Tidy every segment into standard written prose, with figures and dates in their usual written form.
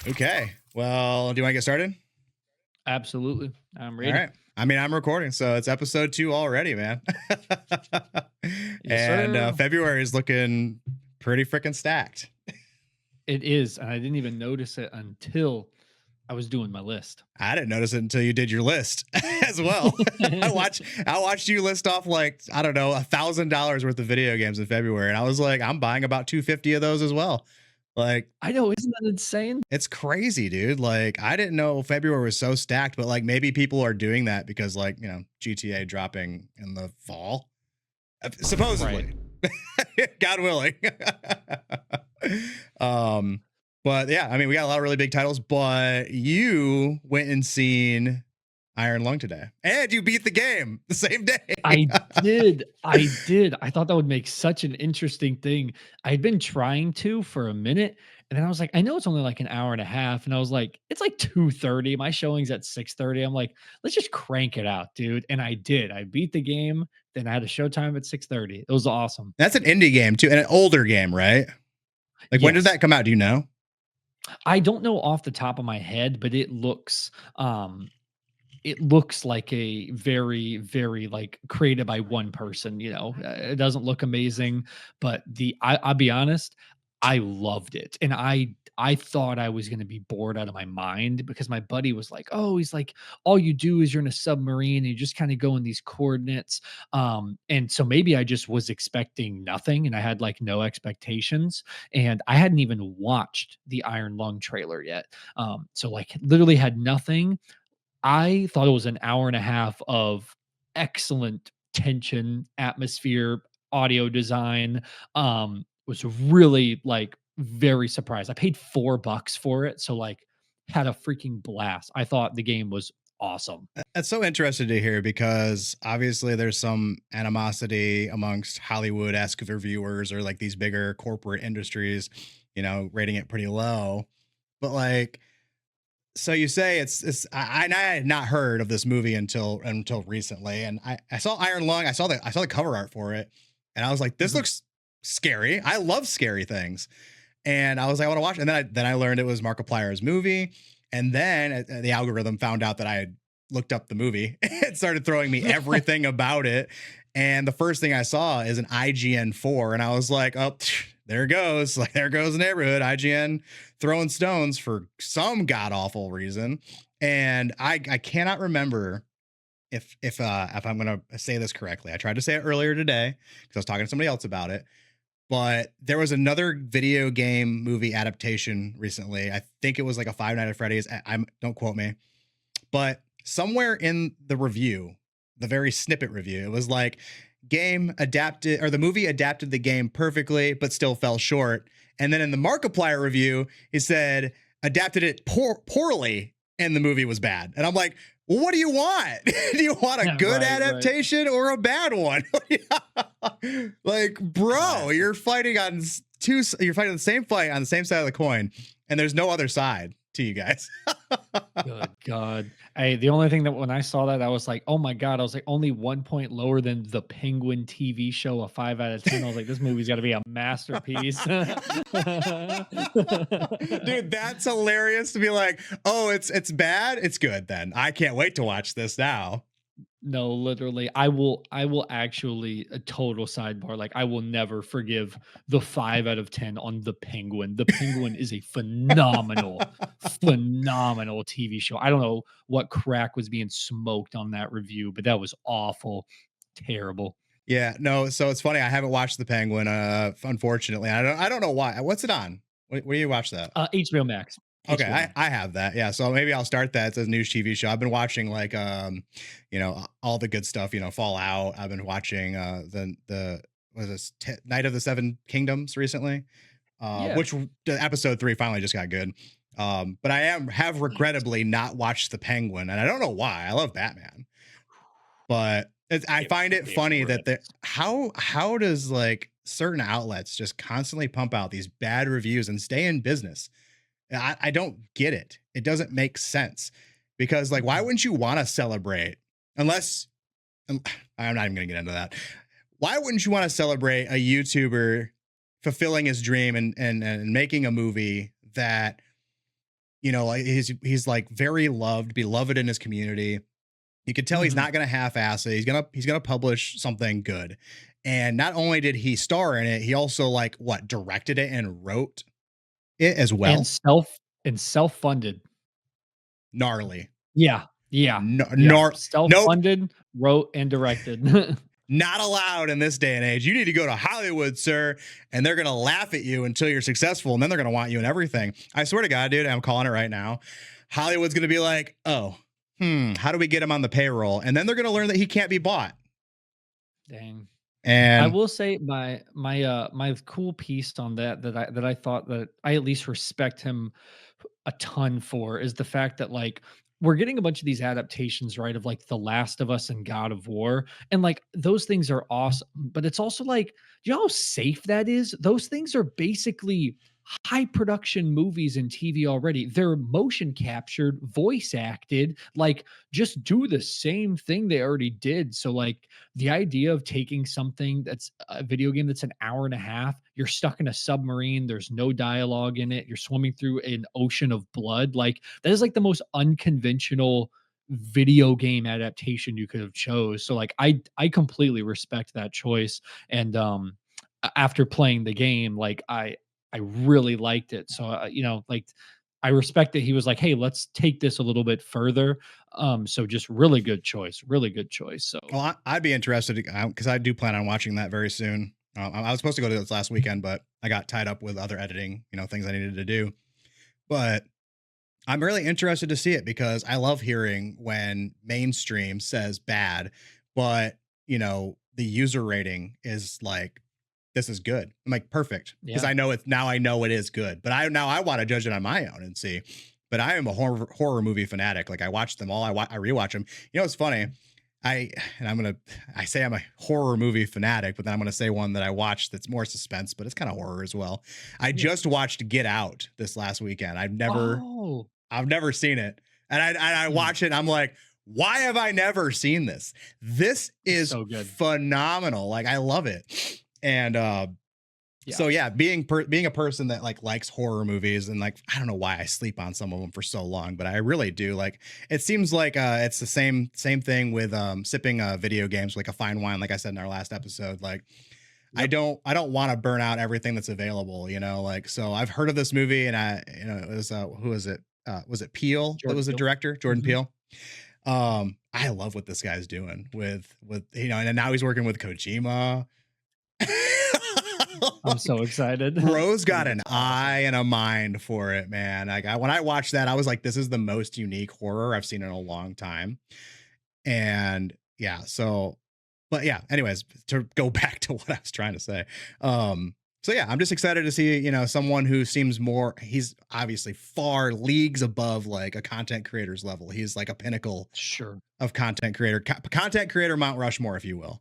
Okay. Well, do you want to get started? Absolutely. I'm All ready. right. I mean, I'm recording, so it's episode 2 already, man. Yes, and sir. February is looking pretty freaking stacked. It is. And I didn't even notice it until I was doing my list. I didn't notice it until you did your list as well. I watched you list off like, I don't know, $1,000 worth of video games in February, and I was like, I'm buying about 250 of those as well. Like, I know, isn't that insane? it's crazy, dude. Like, I didn't know February was so stacked, but like maybe people are doing that because, like, GTA dropping in the fall. Right. Supposedly. God willing. um but yeah, I mean, we got a lot of really big titles, but you went and seen Iron Lung today, and you beat the game the same day. I did. I did. I thought that would make such an interesting thing. I'd been trying to for a minute, and then I was like, I know it's only like an hour and a half. And I was like, it's like 2:30. My showing's at 6:30. I'm like, let's just crank it out, dude. And I did. I beat the game. Then I had a showtime at 6:30. It was awesome. That's an indie game too, and an older game, right? Like, when did Yes. that come out? Do you know? I don't know off the top of my head, but it looks like a very, very like created by one person. It doesn't look amazing, but I'll be honest, I loved it. And I thought I was gonna be bored out of my mind because my buddy was like, "Oh, he's like, all you do is you're in a submarine and you just kind of go in these coordinates." And so maybe I just was expecting nothing and I had like no expectations. And I hadn't even watched the Iron Lung trailer yet. So like literally had nothing. I thought it was an hour and a half of excellent tension, atmosphere, audio design. Was really like very surprised. I paid $4 for it, so like had a freaking blast. I thought the game was awesome. That's so interesting to hear because obviously there's some animosity amongst Hollywood-esque reviewers or like these bigger corporate industries, rating it pretty low. But like, so you say I had not heard of this movie until recently, and I saw Iron Lung. I saw the cover art for it, and I was like, this Mhm. looks scary. I love scary things, and I was like, I want to watch. And then I learned it was Markiplier's movie, and then the algorithm found out that I had looked up the movie. It started throwing me everything about it, and the first thing I saw is an IGN 4, and I was like, oh, there it goes. Like, there goes the neighborhood. IGN throwing stones for some god awful reason. And I cannot remember if I'm gonna say this correctly. I tried to say it earlier today because I was talking to somebody else about it. But there was another video game movie adaptation recently. I think it was like a Five Nights at Freddy's. I'm Don't quote me, but somewhere in the review, the very snippet review, it was like, game adapted, or the movie adapted the game perfectly but still fell short. And then in the Markiplier review, he said adapted it poorly and the movie was bad. And I'm like, well, what do you want? Do you want a Yeah, good right. adaptation or a bad one? Like, bro, Classic. you're fighting the same fight on the same side of the coin, and there's no other side to you guys. Good God. The only thing that when I saw that, I was like, oh my God. I was like, only 1 point lower than the Penguin TV show, a 5 out of 10. I was like, this movie's got to be a masterpiece. Dude, that's hilarious to be like, oh, it's bad. It's good then. I can't wait to watch this now. No, literally, I will actually a total sidebar. Like, I will never forgive the 5 out of 10 on the Penguin. The Penguin is a phenomenal, phenomenal TV show. I don't know what crack was being smoked on that review, but that was awful, terrible. Yeah, no, so it's funny. I haven't watched The Penguin, unfortunately. I don't know why. What's it on? Where do you watch that? HBO Max, Okay, HBO Max. I have that. Yeah, so maybe I'll start that. It's a news TV show. I've been watching like all the good stuff, Fallout. I've been watching the was this Night of the Seven Kingdoms recently. Yeah, Which the episode 3 finally just got good. But have nice. regrettably not watched The Penguin, and I don't know why. I love Batman, but I find it It funny that rips. how does like certain outlets just constantly pump out these bad reviews and stay in business? I don't get it. It doesn't make sense because, like, why Mm-mm. wouldn't you want to celebrate unless I'm not even going to get into that. Why wouldn't you want to celebrate a YouTuber fulfilling his dream and making a movie that like he's like very loved, beloved in his community. You could tell he's Mhm. not going to half-ass it. He's gonna publish something good. And not only did he star in it, he also like what directed it and wrote it as And well. self-funded. Gnarly, Yeah, yeah, no, yeah. nope, Self-funded, wrote, and directed. not allowed in this day and age. You need to go to Hollywood, sir, and they're gonna laugh at you until you're successful, and then they're gonna want you in everything. I swear to God, dude, I'm calling it right now. Hollywood's gonna be like, oh, how do we get him on the payroll? And then they're gonna learn that he can't be bought. Dang. I And will say my cool piece on that I thought that I at least respect him a ton for is the fact that like we're getting a bunch of these adaptations right of like The Last of Us and God of War, and like those things are awesome, but it's also like, do you know how safe that is? Those things are basically high production movies and TV already. They're motion captured, voice acted, like just do the same thing they already did. So like the idea of taking something that's a video game that's an hour and a half, you're stuck in a submarine, there's no dialogue in it, you're swimming through an ocean of blood. Like that is like the most unconventional video game adaptation you could have chose. So like I completely respect that choice. And after playing the game, like I really liked it. So like I respect that he was like, "Hey, let's take this a little bit further." So just really good choice, really good choice. So well, I'd be interested because I do plan on watching that very soon. I was supposed to go to this last weekend, but I got tied up with other editing, things I needed to do. But I'm really interested to see it because I love hearing when mainstream says bad, but the user rating is like, this is good. I'm like, perfect. Because yeah, I know it now, I know it is good. But I want to judge it on my own and see. But I am a horror movie fanatic. Like I watch them all. I rewatch them. It's funny. I and I'm gonna I say I'm a horror movie fanatic, but then I'm gonna say one that I watched that's more suspense, but it's kind of horror as well. I yeah. just watched Get Out this last weekend. Oh, I've never seen it. And I mm, watch it and I'm like, why have I never seen this? This it's is so good. phenomenal. Like I love it. And Yeah, so yeah, being a person that like likes horror movies and like I don't know why I sleep on some of them for so long, but I really do. Like it seems like it's the same thing with sipping video games like a fine wine, like I said in our last episode. Like yep. I don't want to burn out everything that's available, like so I've heard of this movie and it was who was it? Was it Peele that Jordan was the Peele. director? Jordan Mhm. Peele. I love what this guy's doing with and now he's working with Kojima. I'm so excited. Bro's Dude, got an that's awesome. eye and a mind for it, man. Like when I watched that, I was like, this is the most unique horror I've seen in a long time. And yeah, so but yeah, anyways, to go back to what I was trying to say. So yeah, I'm just excited to see, someone who seems more he's obviously far leagues above like a content creator's level. He's like a pinnacle Sure. of content creator Mount Rushmore, if you will.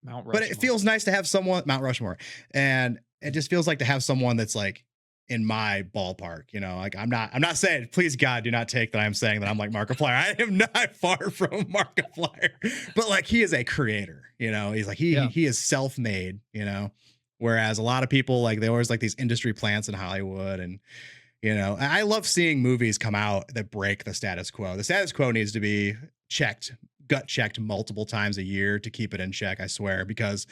Mount But it Rushmore. feels nice to have someone Mount Rushmore, and it just feels like to have someone that's like in my ballpark. Like I'm not saying please God do not take that I'm saying that I'm like Markiplier. I am not far from Markiplier, but like he is a creator. He's like he Yeah, he is self made. Whereas a lot of people like they always like these industry plants in Hollywood and I love seeing movies come out that break the status quo. The status quo needs to be checked, gut checked multiple times a year to keep it in check, I swear, because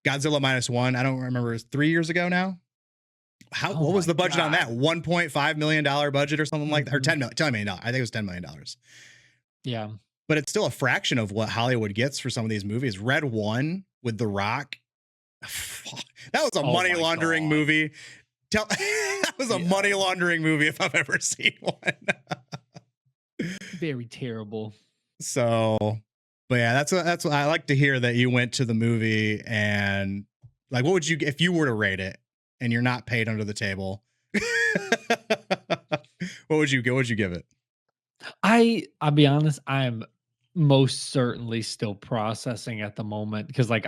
Godzilla minus one, I don't remember, 3 years ago now. oh What was my the budget on that? god. $1.5 million budget or something like that, or Mhm. $10 million. I think it was $10 million. Yeah. But it's still a fraction of what Hollywood gets for some of these movies. Red One with The Rock, that was a Oh money my laundering god. movie. That was a Yeah. money laundering movie if I've ever seen one. Very terrible. So, but yeah, that's what I like to hear that you went to the movie and like, what would you if you were to rate it and you're not paid under the table? What would you give it? I'll be honest, I'm most certainly still processing at the moment because like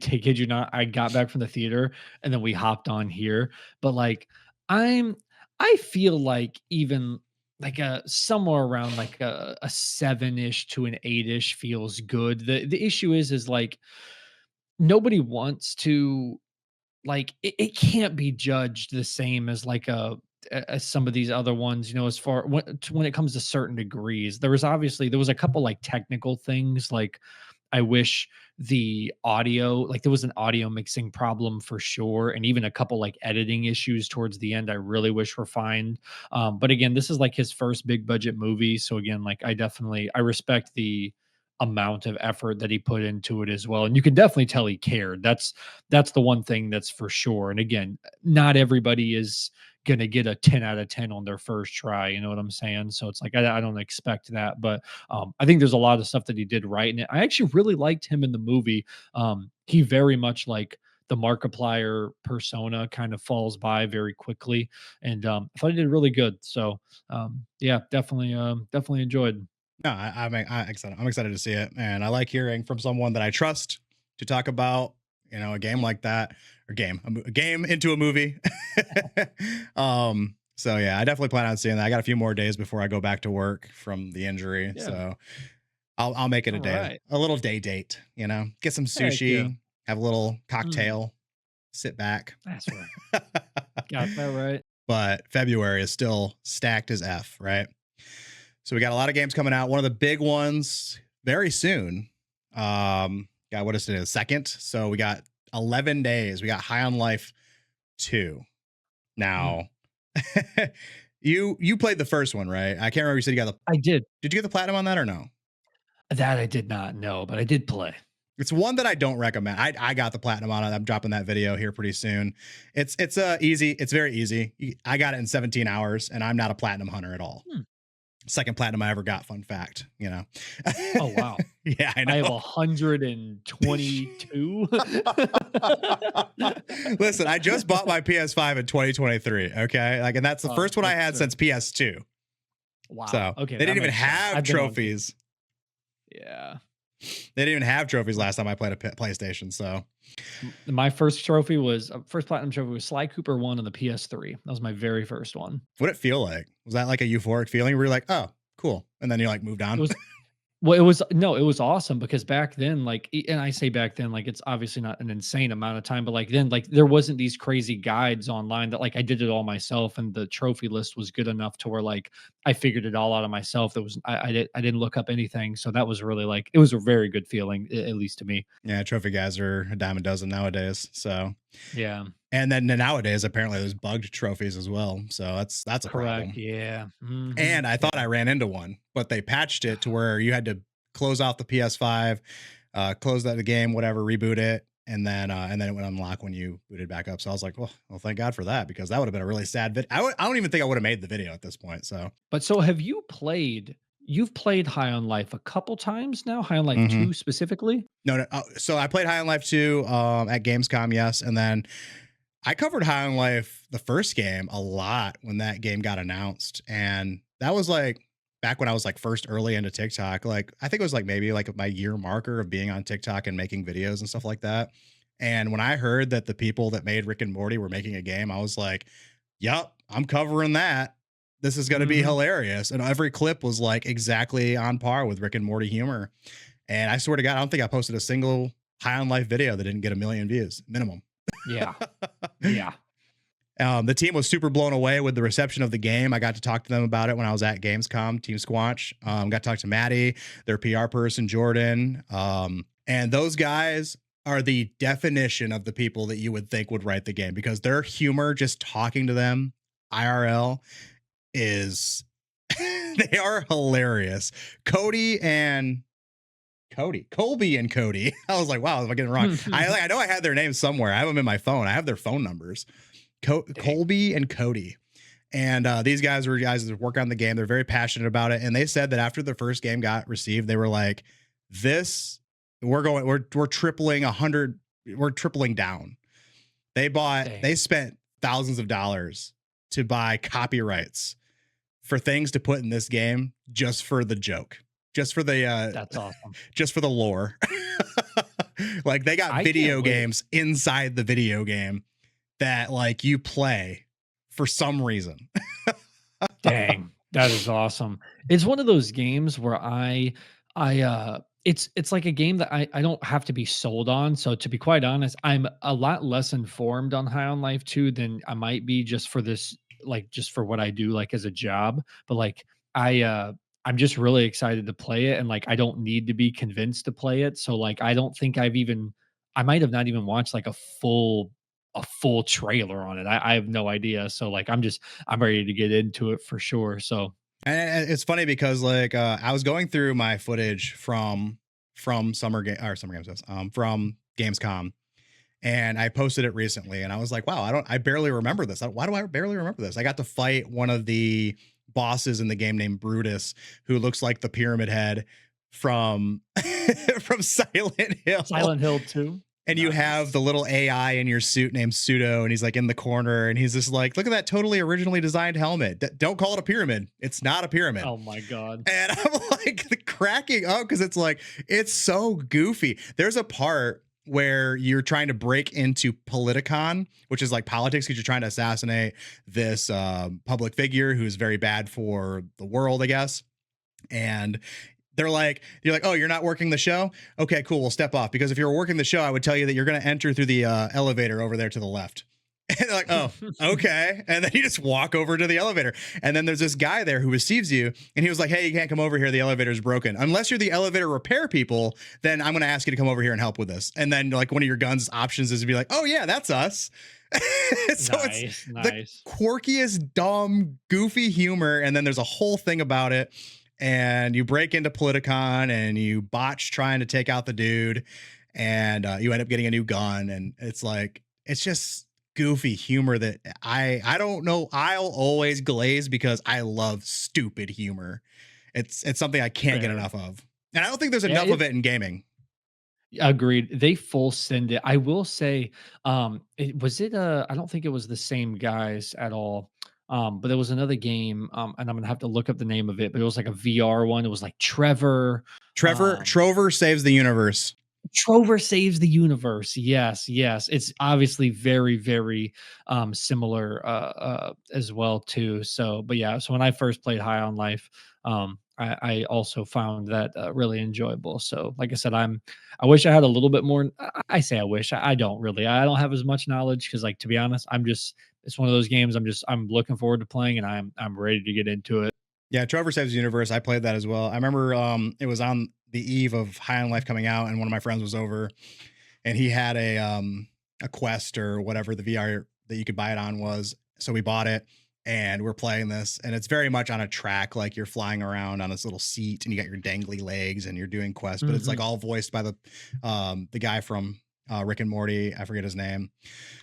kid you not, I got back from the theater and then we hopped on here. But like I'm I feel like even like a somewhere around like a seven-ish to an eight-ish feels good. The issue is like nobody wants to like it can't be judged the same as like as some of these other ones, you know, as far when it comes to certain degrees. There was a couple like technical things like I wish the audio, like there was an audio mixing problem for sure, and even a couple like editing issues towards the end. I really wish were fine. But again, this is like his first big budget movie, so again, like I respect the amount of effort that he put into it as well, and you can definitely tell he cared. That's the one thing that's for sure. And again, not everybody is gonna get a 10 out of 10 on their first try. You know what I'm saying? So it's like I don't expect that, but I think there's a lot of stuff that he did right in it. I actually really liked him in the movie. He very much like the Markiplier persona kind of falls by very quickly, and I thought he did really good. So yeah, definitely enjoyed. No, I'm excited to see it, and I like hearing from someone that I trust to talk about, a game like that, or a game into a movie. So yeah, I definitely plan on seeing that. I got a few more days before I go back to work from the injury, Yeah. so I'll make it All right. a little day date. Get some Heck yeah. sushi, have a little Mm, cocktail, sit back. that's right. Got that right. But February is still stacked as F, right? So we got a lot of games coming out. One of the big ones very soon. Got what is it? Second. So we got 11 days. We got High on Life 2. Mm, Now, you played the first one, right? I can't remember. You said you got the. I did. Did you get the platinum on that or no? That I did not know, but I did play. It's one that I don't recommend. I got the platinum on it. I'm dropping that video here pretty soon. It's easy. It's very easy. I got it in 17 hours, and I'm not a platinum hunter at all. Hmm. Second platinum I ever got. Fun fact. Oh wow. Yeah, I I have know. 122. Listen, I just bought my PS5 in 2023. Okay, and that's the Oh, first one I that's had since PS2. wow. So Okay, they that didn't even makes sense. have I've been on trophies. yeah. They didn't even have trophies last time I played a PlayStation. So My first trophy was first platinum trophy was Sly Cooper 1 on the PS3. That was my very first one. what did it feel like? Was that like a euphoric feeling where you're like, oh, cool, and then you like moved It on? was Well, it was no, it was awesome because back then, like, and I say back then, like, it's obviously not an insane amount of time, but like then, like, there wasn't these crazy guides online that like I did it all myself, and the trophy list was good enough to where like I figured it all out of myself. There was I didn't look up anything, so that was really like it was a very good feeling, at least to me. Yeah, trophy guys are a dime a dozen nowadays. So, Yeah, and then nowadays apparently there's bugged trophies as well. So that's a correct. problem. Yeah, And I thought I ran into one, but they patched it to where you had to close off the PS5, close that the game, whatever, reboot it, and then it would unlock when you booted back up. So I was like, well, thank God for that because that would have been a really sad video. I don't even think I would have made the video at this point. So, But so have you played? You've played High on Life a couple times now. High on Life mhm. 2 specifically. No, no. So I played High on Life 2 at Gamescom, yes, and then I covered High on Life, the first game, a lot when that game got announced. And that was like back when I was like first early into TikTok. Like, I think it was like maybe like my year marker of being on TikTok and making videos and stuff like that. And when I heard that the people that made Rick and Morty were making a game, I was like, yup, I'm covering that. This is going to be Mhm. hilarious. And every clip was like exactly on par with Rick and Morty humor. And I swear to God, I don't think I posted a single High on Life video that didn't get a million views minimum. Yeah, yeah. The team was super blown away with the reception of the game. I got to talk to them about it when I was at Gamescom, Team Squanch. Got to talk to Maddie, their PR person, Jordan. And those guys are the definition of the people that you would think would write the game because their humor, just talking to them IRL, is they are hilarious. Colby and Cody. I was like, wow, am I getting it wrong? I know I had their names somewhere. I have them in my phone. I have their phone numbers. Dang. Colby and Cody. And these guys were guys that work on the game. They're very passionate about it. And they said that after the first game got received, they were like, this, we're tripling 100, we're tripling down. Dang. They spent thousands of dollars to buy copyrights for things to put in this game just for the joke, just for the That's awesome. just for the lore. Like they got I can't video wait. games inside the video game that like you play for some reason. Dang, that is awesome. It's one of those games where it's like a game that I don't have to be sold on. So to be quite honest, I'm a lot less informed on High on Life 2 than I might be just for this like just for what I do like as a job, but like I I'm just really excited to play it and like I don't need to be convinced to play it. So like I don't think I might have not even watched like a full trailer on it. I have no idea. So like I'm ready to get into it for sure. So And it's funny because like I was going through my footage from summer games, yes, from Gamescom, and I posted it recently, and I was like, wow, I barely remember this. Why do I barely remember this? I got to fight one of the bosses in the game named Brutus, who looks like the Pyramid Head from from Silent Hill. Silent Hill 2. And you have Nice. the little AI in your suit named Pseudo, and he's like in the corner, and he's just like, look at that totally originally designed helmet. Don't call it a pyramid. It's not a pyramid. Oh my god. And I'm like cracking up because it's like, it's so goofy. There's a part where you're trying to break into Politicon, which is like politics, because you're trying to assassinate this public figure who's very bad for the world, I guess. And you're like, oh, you're not working the show? Okay, cool. We'll step off, because if you were working the show, I would tell you that you're going to enter through the elevator over there to the left. And they're like, oh, okay. And then you just walk over to the elevator. And then there's this guy there who receives you. And he was like, hey, you can't come over here. The elevator's broken. Unless you're the elevator repair people, then I'm going to ask you to come over here and help with this. And then like one of your guns options is to be like, oh, yeah, that's us. So it's Nice, the nice. quirkiest, dumb, goofy humor. And then there's a whole thing about it. And you break into Politicon and you botch trying to take out the dude. And you end up getting a new gun. And it's like, it's just goofy humor that I don't know. I'll always glaze because I love stupid humor. It's something I can't get Fair. enough of. And I don't think there's Yeah, enough of it in gaming. agreed. They full send it. I will say, I don't think it was the same guys at all. But there was another game, and I'm gonna have to look up the name of it, but it was like a VR one. It was like Trevor. Um, Trover saves the universe. Trover Saves the Universe. Yes, yes. It's obviously very, very similar as well too. So, but yeah. So when I first played High on Life, I also found that really enjoyable. So, like I said, I wish I had a little bit more. I say I wish. I don't really. I don't have as much knowledge because, like, to be honest, I'm just. It's one of those games. I'm looking forward to playing, and I'm ready to get into it. Yeah, Trover Saves the Universe. I played that as well. I remember it was on the eve of High on Life coming out, and one of my friends was over, and he had a Quest or whatever the VR that you could buy it on was. So we bought it, and we're playing this, and it's very much on a track, like you're flying around on this little seat, and you got your dangly legs, and you're doing quests, but it's like Mhm. all voiced by the guy from Rick and Morty. I forget his name.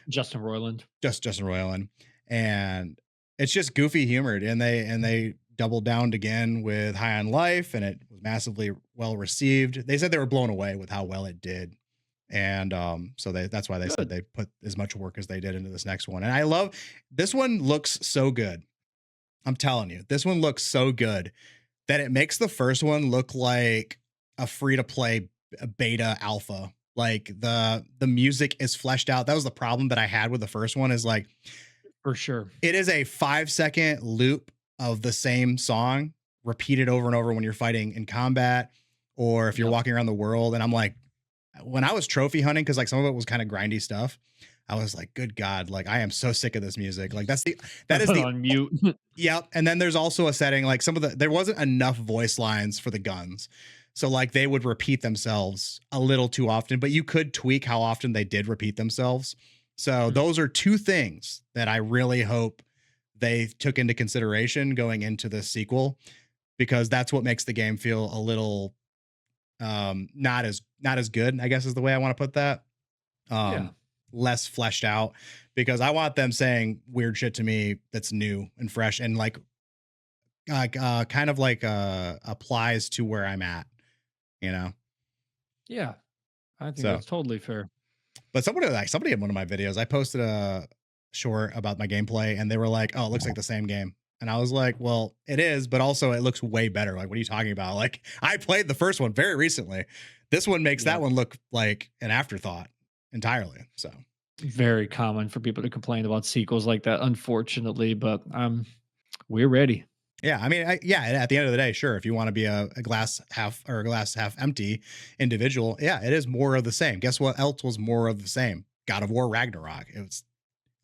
Justin Roiland. Just Justin Roiland, and it's just goofy humored, and they doubled down again with High on Life, and it was massively well received. They said they were blown away with how well it did, and so that's why they said Good. they put as much work as they did into this next one. And I love this one. Looks so good. I'm telling you, this one looks so good that it makes the first one look like a free to play beta alpha. Like the music is fleshed out. That was the problem that I had with the first one, is like For sure. it is a 5-second loop of the same song repeated over and over when you're fighting in combat, or if you're Yep. walking around the world. And I'm like, when I was trophy hunting, because like some of it was kind of grindy stuff, I was like, good God, like I am so sick of this music. Like I that is put it the on mute. yep. And then there's also a setting like there wasn't enough voice lines for the guns. So like they would repeat themselves a little too often, but you could tweak how often they did repeat themselves. So Mhm. those are two things that I really hope they took into consideration going into the sequel, because that's what makes the game feel a little not as good, I guess is the way I want to put that. Yeah. Um less fleshed out, because I want them saying weird shit to me that's new and fresh, and kind of like applies to where I'm at, you know. Yeah. I think So that's totally fair. but somebody in one of my videos, I posted a short about my gameplay, and they were like, oh, it looks like the same game. And I was like, well, it is, but also it looks way better. Like, what are you talking about? Like, I played the first one very recently. This one makes that Yep. one look like an afterthought entirely. So Very common for people to complain about sequels like that, unfortunately, but we're ready. yeah, I mean, yeah. At the end of the day, sure, if you want to be a glass half or a glass half empty individual, yeah, it is more of the same. Guess what else was more of the same? God of War Ragnarok. It was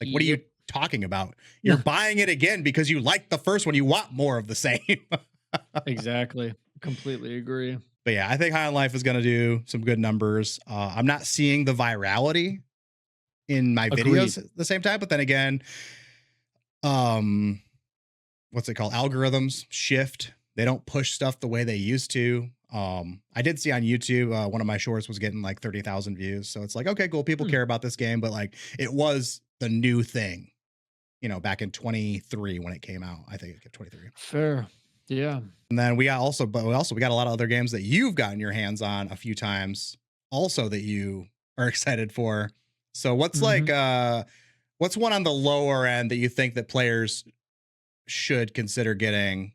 like, Yep. talking about. You're Yeah, buying it again because you like the first one. You want more of the same. exactly. Completely agree. But yeah, I think High on Life is going to do some good numbers. I'm not seeing the virality in my Agreed. videos at the same time, but then again, um, what's it called? Algorithms shift. They don't push stuff the way they used to. I did see on YouTube, one of my shorts was getting like 30,000 views. So it's like, okay, cool. People Hmm, care about this game, but like it was the new thing, back in 23 when it came out. I think it 23. fair. Yeah. And then we got a lot of other games that you've gotten your hands on a few times also that you are excited for. So Mhm. what's one on the lower end that you think that players should consider getting,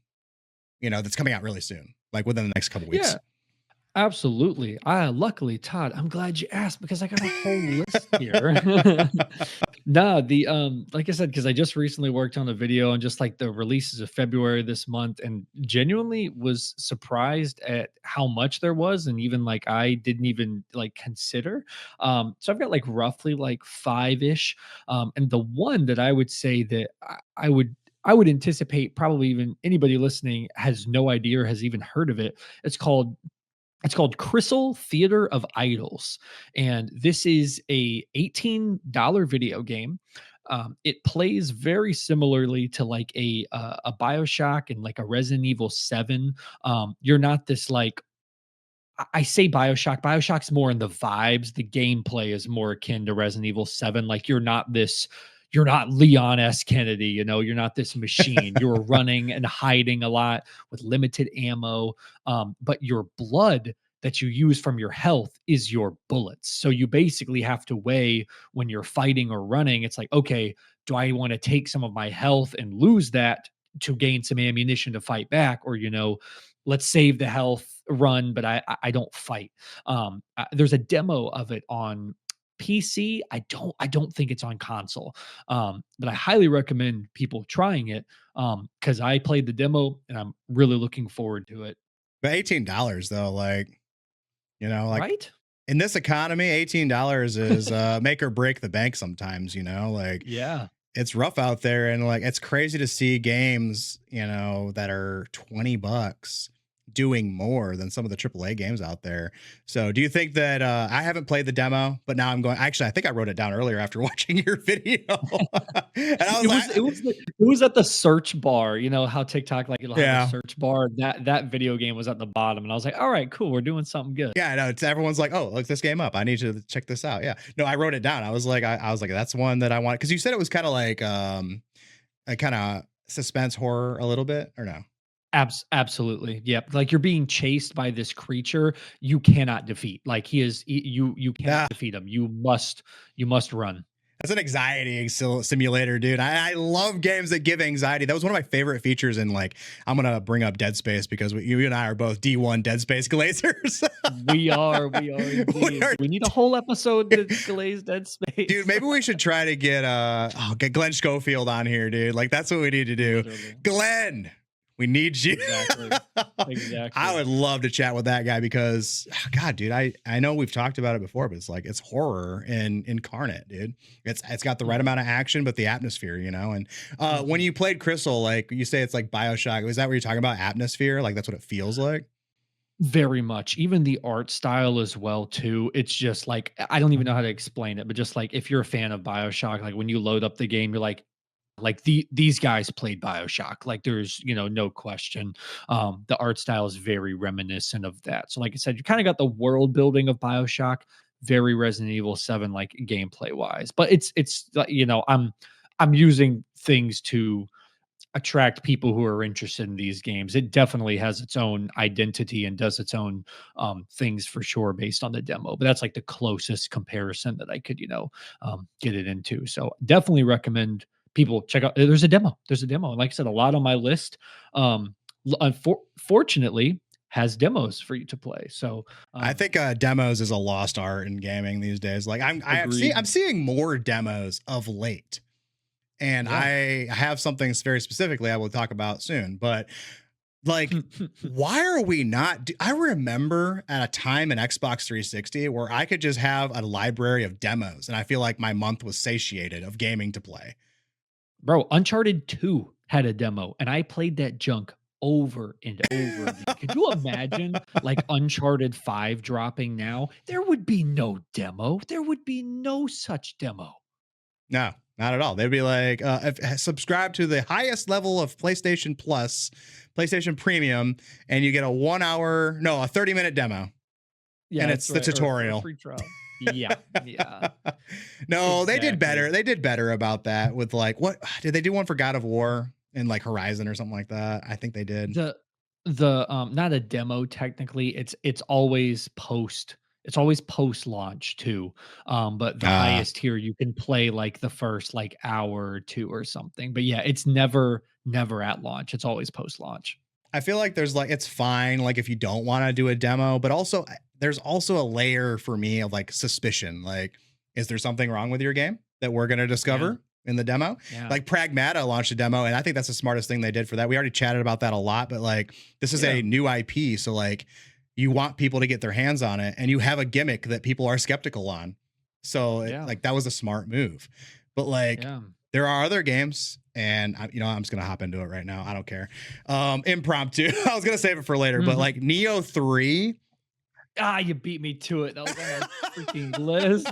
that's coming out really soon, like within the next couple weeks? Yeah. Absolutely. Luckily, Todd, I'm glad you asked because I got a whole list here. Nah, like I said, because I just recently worked on a video on just like the releases of February this month and genuinely was surprised at how much there was. And even like I didn't even like consider. So I've got like roughly like five-ish. And the one that I would say that I would anticipate probably even anybody listening has no idea or has even heard of it. It's called Crystal Theater of Idols, and this is a $18 video game. It plays very similarly to like a BioShock and like a Resident Evil 7. You're not this like I say BioShock. BioShock's more in the vibes. The gameplay is more akin to Resident Evil 7. Like you're not Leon S. Kennedy, you're not this machine. You're running and hiding a lot with limited ammo. But your blood that you use from your health is your bullets. So you basically have to weigh when you're fighting or running. It's like, okay, do I want to take some of my health and lose that to gain some ammunition to fight back? Or, let's save the health run, but I don't fight. There's a demo of it on PC. I don't think it's on console. But I highly recommend people trying it because I played the demo and I'm really looking forward to it. But $18 though, like Right? in this economy, $18 is make or break the bank sometimes, like Yeah. it's rough out there, and like it's crazy to see games, that are 20 bucks doing more than some of the AAA games out there. So do you think that I haven't played the demo, but now I'm going, actually I think I wrote it down earlier after watching your video. And I was It like, was it was the it was at the search bar. You know how TikTok, like, it'll have a yeah. search bar? That video game was at the bottom, and I was like, "Alright, cool, we're doing something good." Yeah, I know. It's everyone's like, "Oh, look this game up. I need to check this out." Yeah. No, I wrote it down. I was like, that's one that I want, because you said it was kind of like a kind of suspense horror a little bit, or no? Absolutely, yep, like, you're being chased by this creature you cannot defeat, like, you cannot Yeah, defeat him, you must run. that's an anxiety simulator, dude. I love games that give anxiety. That was one of my favorite features in, like, I'm gonna bring up Dead Space because you and I are both D1 Dead Space glazers. We are We indeed. are, We need a whole episode to glaze Dead dude. Space. Maybe we should try to get Glenn Schofield on here, dude. Like that's what we need to do. Literally. Glenn, we need you. Exactly, I exactly. would love to chat with that guy because, God, dude, I know we've talked about it before, but it's like it's horror in incarnate, dude. It's got the right Mhm, amount of action, but the atmosphere, And when mhm. you played Crystal, like you say, it's like Bioshock. Was that what you're talking about? Atmosphere, like that's what it feels like. Very much. Even the art style as well too. It's just like I don't even know how to explain it, but just like if you're a fan of BioShock, like when you load up the game, you're like these guys played BioShock. Like there's, no question. The art style is very reminiscent of that. So like I said, you kind of got the world building of BioShock, very Resident Evil 7 like gameplay wise. But it's like, I'm using things to attract people who are interested in these games. It definitely has its own identity and does its own things for sure based on the demo. But that's like the closest comparison that I could, get it into. So definitely recommend people check out. There's a demo. There's a demo. And like I said, a lot on my list. Unfortunately, has demos for you to play. So I um, think demos is a lost art in gaming these days. Like I'm agreed. seeing more demos of late, and Yeah. I have something very specifically I will talk about soon. But like, why are we not? I remember at a time in Xbox 360 where I could just have a library of demos, and I feel like my month was satiated of gaming to play. Bro, Uncharted 2 had a demo, and I played that junk over and over again. Could you imagine, like, Uncharted 5 dropping now? There would be no demo. There would be no such demo. No, not at all. They'd be like, subscribe to the highest level of PlayStation Plus, PlayStation Premium, and you get a 1 hour, no, a 30-minute demo. Yeah, And that's it's the right, or a tutorial. free trial. Yeah, yeah, No, they did better. exactly. They did better about that with like, what did they do one for God of War and like Horizon or something like that? I think they did. The not a demo technically, it's always post-launch too, but the Uh, highest tier you can play, like, the first, like, hour or 2 or something, but yeah, it's never at launch, it's always post-launch. I feel like there's like, it's fine, like if you don't want to do a demo, but also there's also a layer for me of like suspicion. Like, is there something wrong with your game that we're going to Yeah, discover in the demo? yeah, Like Pragmata launched a demo, and I think that's the smartest thing they did for that. We already chatted about that a lot, but like this is yeah, a new IP. So like you want people to get their hands on it, and you have a gimmick that people are skeptical on. So yeah, like that was a smart move. But like yeah. there are other games, and I'm just gonna hop into it right now. I don't care. Impromptu. I was gonna save it for later, but Mhm. like Neo 3. Ah, you beat me to it, that was on my freaking list.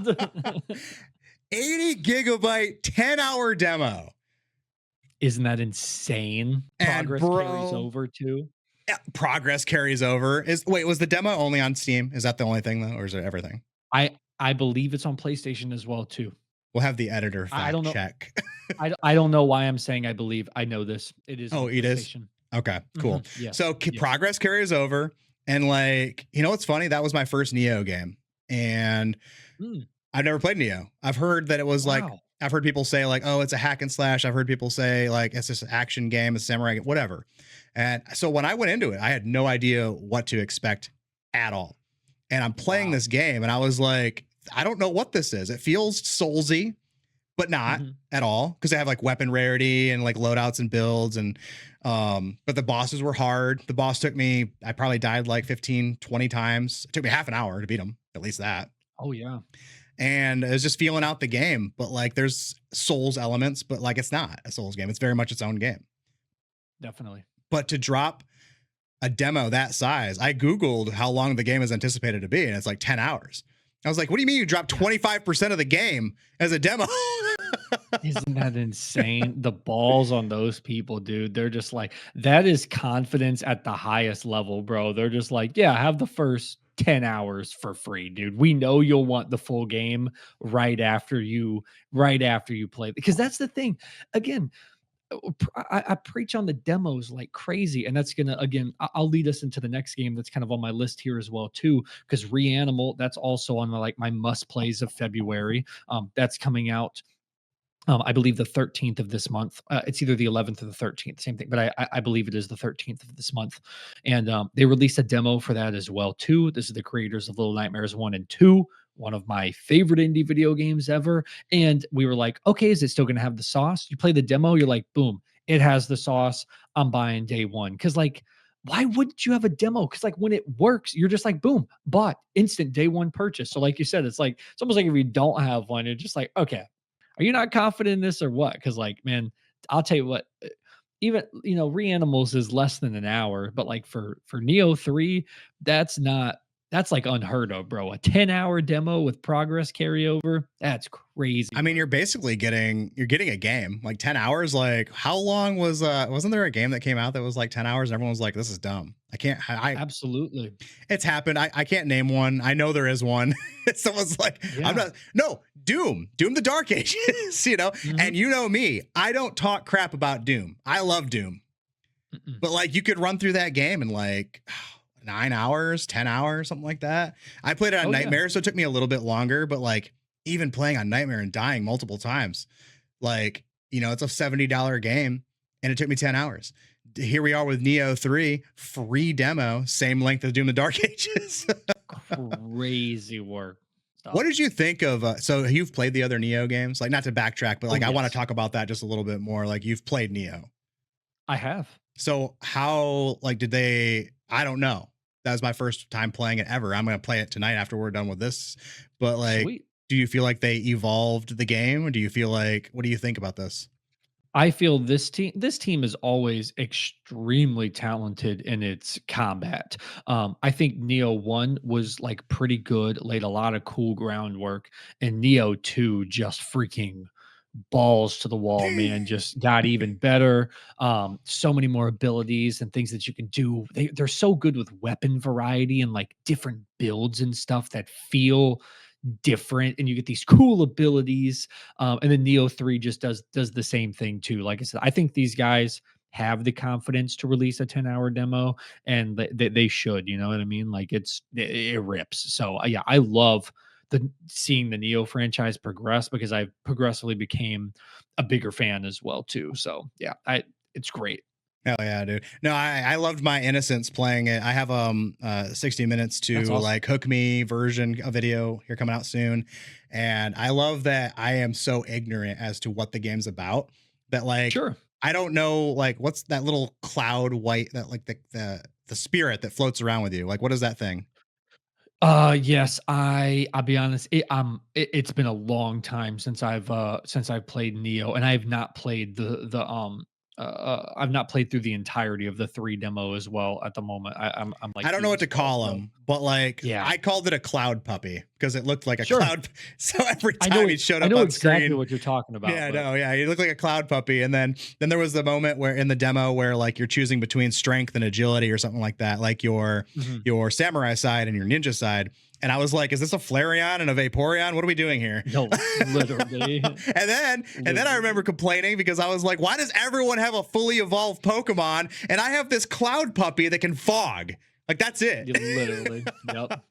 80 gigabyte 10-hour demo. Isn't that insane? And Progress carries bro, over too. progress carries over. Was the demo only on Steam? Is that the only thing though, or is it everything? I believe it's on PlayStation as well too. We'll have the editor I fact don't know. check. I don't know why I'm saying I believe. I know this. It is Oh, on it is? PlayStation. Okay, cool. Mhm. Yes. So Yes. progress carries over. And like, what's funny? That was my first Neo game. And Mm, I've never played Neo. I've heard that it was like, wow. I've heard people say like, oh, it's a hack and slash. I've heard people say like, it's this action game, a samurai game, whatever. And so when I went into it, I had no idea what to expect at all. And I'm playing Wow. this game and I was like, I don't know what this is. It feels soulsy, but not Mhm. at all, because they have like weapon rarity and like loadouts and builds. And but the bosses were hard. The boss took me, I probably died like 15, 20 times. It took me half an hour to beat him, at least that. Oh, yeah. And it was just feeling out the game. But like there's Souls elements, but like it's not a Souls game. It's very much its own game. Definitely. But to drop a demo that size, I Googled how long the game is anticipated to be, and it's like 10 hours. I was like, what do you mean you dropped Yeah. 25% of the game as a demo? Isn't that insane? The balls on those people, dude. They're just like, that is confidence at the highest level, bro. They're just like, yeah, have the first 10 hours for free, dude. We know you'll want the full game right after you play. Because that's the thing. Again, I preach on the demos like crazy, and that's gonna again. I'll lead us into the next game that's kind of on my list here as well too, because Reanimal that's also on my must plays of February. That's coming out. I believe the 13th of this month. It's either the 11th or the 13th, same thing, but I believe it is the 13th of this month. And they released a demo for that as well too. This is the creators of Little Nightmares 1 and 2, one of my favorite indie video games ever. And we were like, okay, is it still going to have the sauce? You play the demo, you're like, boom, it has the sauce. I'm buying day one. Because like, why wouldn't you have a demo? Because like when it works, you're just like, boom, bought, instant day one purchase. So like you said, it's almost like if you don't have one, you're just like, okay, are you not confident in this or what? Because like, man, I'll tell you what. Even Reanimals is less than an hour, but like for Neo 3, that's not that's like unheard of, bro. A 10-hour demo with progress carryover, that's crazy I mean, work. you're getting a game like 10 hours. Like, how long wasn't there a game that came out that was like 10 hours and everyone was like, this is dumb? I can't, Absolutely. it's happened. I can't name one. I know there is one. Someone's like, I'm Yeah. not, no, Doom, the Dark Ages, Mhm. and you know me, I don't talk crap about Doom. I love Doom, Mm-mm. but like you could run through that game in like 9 hours, 10 hours, something like that. I played it on Oh, yeah. Nightmare, so it took me a little bit longer, but like even playing on Nightmare and dying multiple times, like, it's a $70 game and it took me 10 hours. Here we are with Neo 3, free demo, same length as Doom the Dark Ages. Crazy work What stuff. did you think of so you've played the other Neo games? Like, not to backtrack, but Oh, like I want to yes. talk about that just a little bit more. Like, you've played Neo. I have. So how like did they I don't know. That was my first time playing it ever. I'm going to play it tonight after we're done with this. But like, Sweet. do you feel like they evolved the game, or do you feel like, what do you think about this? I feel this team is always extremely talented in its combat. I think Neo 1 was like pretty good, laid a lot of cool groundwork, and Neo 2 just freaking balls to the wall, man, just got even better. So many more abilities and things that you can do. They're so good with weapon variety and like different builds and stuff that feel different, and you get these cool abilities. And then Neo 3 just does the same thing too. Like I said, I think these guys have the confidence to release a 10-hour demo, and they should, you know what I mean? Like it rips. So yeah, I love the seeing the Neo franchise progress because I progressively became a bigger fan as well too. So yeah, I it's great. Hell yeah, dude. No, I loved my innocence playing it. I have 60 minutes That's to awesome. like hook me version a video here coming out soon. And I love that I am so ignorant as to what the game's about that like Sure. I don't know like what's that little cloud white that like the spirit that floats around with you. Like what is that thing? Yes, I'll be honest, it's been a long time since I've played Neo, and I've not played I've not played through the entirety of the 3 demo as well at the moment. I'm like I don't know you what as to well. call So, them, but like yeah. I called it a cloud puppy because it looked like a Sure. cloud. So every time he showed I up know on exactly screen, what you're talking about, yeah, but no, yeah, he looked like a cloud puppy. And then there was the moment where in the demo where like you're choosing between strength and agility or something like that, like mhm. your samurai side and your ninja side. And I was like, is this a Flareon and a Vaporeon? What are we doing here? No, literally, And then I remember literally, complaining because I was like, why does everyone have a fully evolved Pokemon and I have this cloud puppy that can fog? Like that's it. you literally, yep.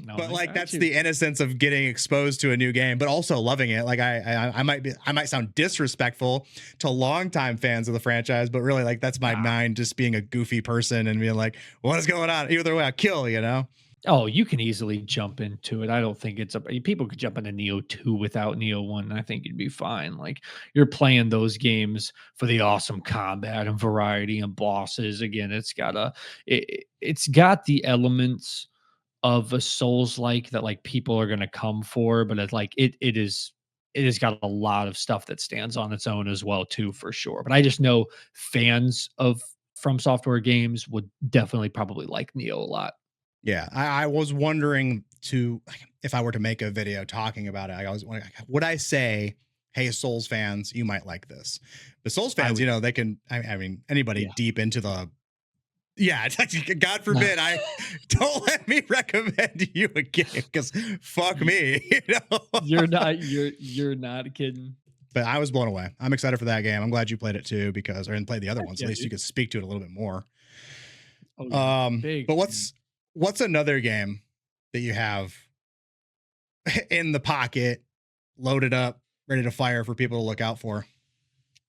No, But I like got that's you. the innocence of getting exposed to a new game, but also loving it. Like I might sound disrespectful to longtime fans of the franchise, but really like that's my Nah. mind just being a goofy person and being like, what is going on? Either way, I kill, you know? Oh, you can easily jump into it. I don't think it's a people could jump into Neo 2 without Neo 1, and I think you'd be fine. Like, you're playing those games for the awesome combat and variety and bosses. Again, it's got the elements of a Souls-like that, like, people are gonna come for, but it's like it has got a lot of stuff that stands on its own as well too, for sure. But I just know fans of From Software games would definitely probably like Neo a lot. Yeah, I was wondering to if I were to make a video talking about it, I was would I say, "Hey, Souls fans, you might like this." But Souls I fans, would they can. I mean, anybody yeah. deep into the yeah, it's like, God forbid I don't let me recommend you a game because fuck Y me, you know. you're not kidding. But I was blown away. I'm excited for that game. I'm glad you played it too because or and played the other Heck ones. At yeah, least you dude. could speak to it a little bit more. Oh, yeah. Big But fan. what's another game that you have in the pocket, loaded up, ready to fire for people to look out for?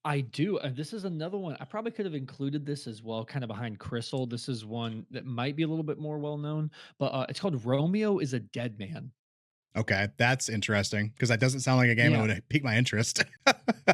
I do, and this is another one. I probably could have included this as well, kind of behind Crystal. This is one that might be a little bit more well known, but, it's called Romeo is a Dead Man. Okay, that's interesting because that doesn't sound like a game that Yeah. would pique my interest.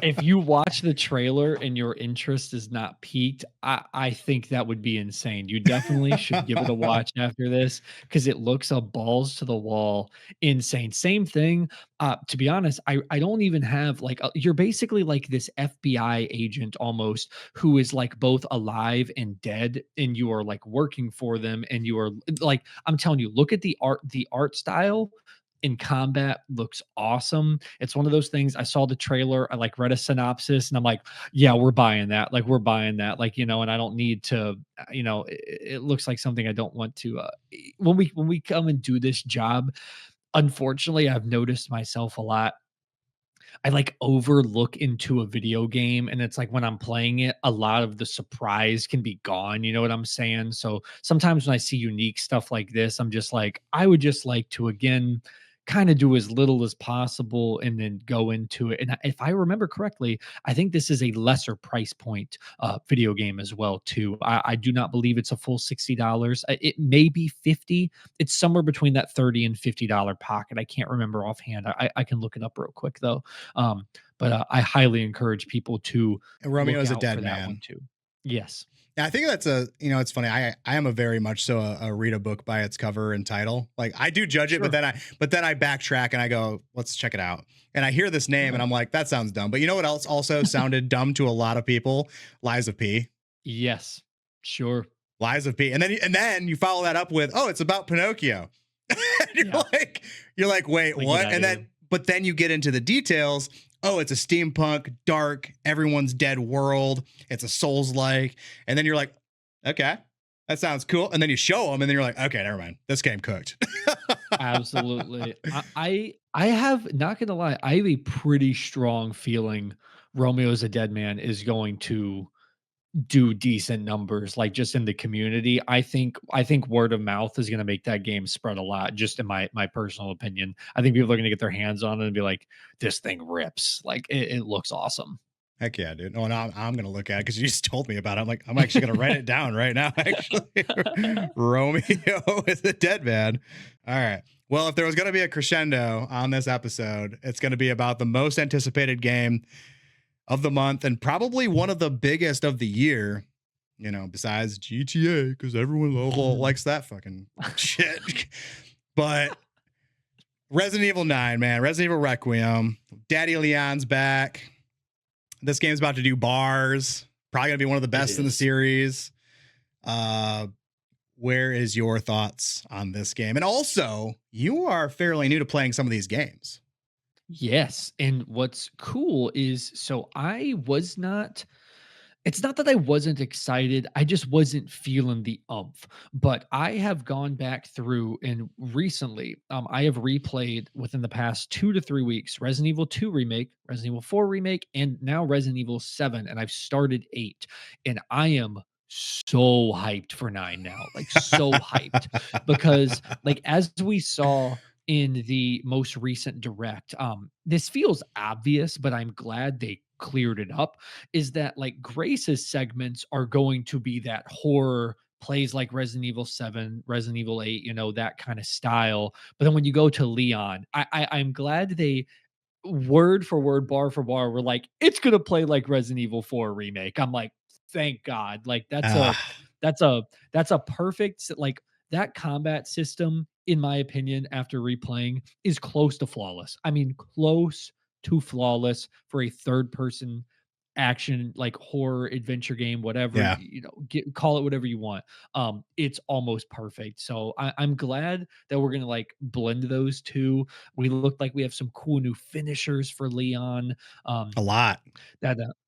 If you watch the trailer and your interest is not piqued, I think that would be insane. You definitely should give it a watch after this because it looks a balls to the wall insane. Same thing. To be honest, I don't even have like you're basically like this FBI agent almost who is like both alive and dead, and you are like working for them, and you are like I'm telling you, look at the art style in combat looks awesome. It's one of those things I saw the trailer, I like read a synopsis and I'm like, yeah, we're buying that. Like we're buying that. Like, and I don't need to, it looks like something I don't want to when we come and do this job, unfortunately, I've noticed myself a lot. I like overlook into a video game and it's like when I'm playing it, a lot of the surprise can be gone. You know what I'm saying? So sometimes when I see unique stuff like this, I'm just like, I would just like to again kind of do as little as possible and then go into it. And if I remember correctly, I think this is a lesser price point video game as well too. I do not believe it's a full $60. It may be 50. It's somewhere between that 30 and $50 pocket. I can't remember offhand. I can look it up real quick though. Um, but I highly encourage people to Romeo look is a out dead for that one man. too. Yes. Yeah, I think that's it's funny. I am a very much so a read a book by its cover and title. Like I do judge it, Sure. but then I backtrack and I go, let's check it out. And I hear this name and Right. I'm like, that sounds dumb. But you know what else also sounded dumb to a lot of people? Lies of P. Yes. Sure. Lies of P. And then you follow that up with, oh, it's about Pinocchio. And Yeah. you're like, wait, Like, get what? out of And here. then but then you get into the details. Oh, it's a steampunk, dark, everyone's dead world. It's a Souls like. And then you're like, okay, that sounds cool. And then you show them, and then you're like, okay, never mind. This game cooked. Absolutely. I have, not gonna lie, I have a pretty strong feeling Romeo's a Dead Man is going to do decent numbers, like, just in the community. I think word of mouth is gonna make that game spread a lot, just in my personal opinion. I think people are gonna get their hands on it and be like, "This thing rips." Like, it looks awesome. Heck yeah, dude. Oh, no, I'm gonna look at it because you just told me about it. I'm actually gonna write it down right now. Actually, Romeo is a dead man. All right. Well, if there was gonna be a crescendo on this episode, it's gonna be about the most anticipated game of the month and probably one of the biggest of the year. Besides GTA, because everyone likes that fucking shit. But Resident Evil 9, man, Resident Evil Requiem, Daddy Leon's back. This game's about to do bars. Probably gonna be one of the It best in the is. series. Uh, where is your thoughts on this game? And also, you are fairly new to playing some of these games. Yes, and what's cool is, so I was not, it's not that I wasn't excited, I just wasn't feeling the umph. But I have gone back through and recently, I have replayed within the past 2 to 3 weeks Resident Evil 2 remake, Resident Evil 4 remake, and now Resident Evil 7, and I've started 8. And I am so hyped for 9 now, like, so hyped, because, like, as we saw in the most recent direct, this feels obvious, but I'm glad they cleared it up, is that, like, Grace's segments are going to be that horror plays like Resident Evil 7, Resident Evil 8, that kind of style. But then when you go to Leon, I'm glad they word for word, bar for bar, were like, it's gonna play like Resident Evil 4 remake. I'm like, thank God. Like, Ah, that's a that's a perfect like, that combat system, in my opinion, after replaying, is close to flawless. I mean, close to flawless for a third person action, like, horror adventure game, whatever, yeah, call it whatever you want. It's almost perfect. So I'm glad that we're gonna, like, blend those two. We look like we have some cool new finishers for Leon. a lot.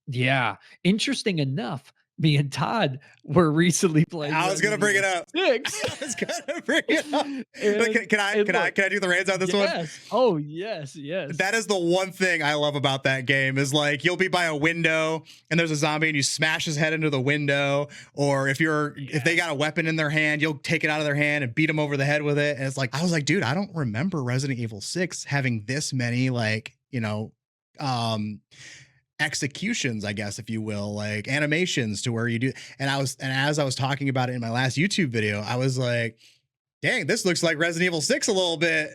Yeah. Interesting enough, me and Todd were recently playing I was gonna Resident bring it Evil up. 6. I was gonna bring it up. But and can I and can I look, can I do the reins on this one? yes. Oh, yes, That yes. is the one thing I love about that game is like you'll be by a window and there's a zombie and you smash his head into the window, or if they got a Yes. weapon in their hand, you'll take it out of their hand and beat them over the head with it. And it's like I was like, dude, I don't remember Resident Evil 6 having this many um executions, I guess, if you will, like animations to where you do. And as I was talking about it in my last YouTube video, I was like, dang, this looks like Resident Evil 6 a little bit.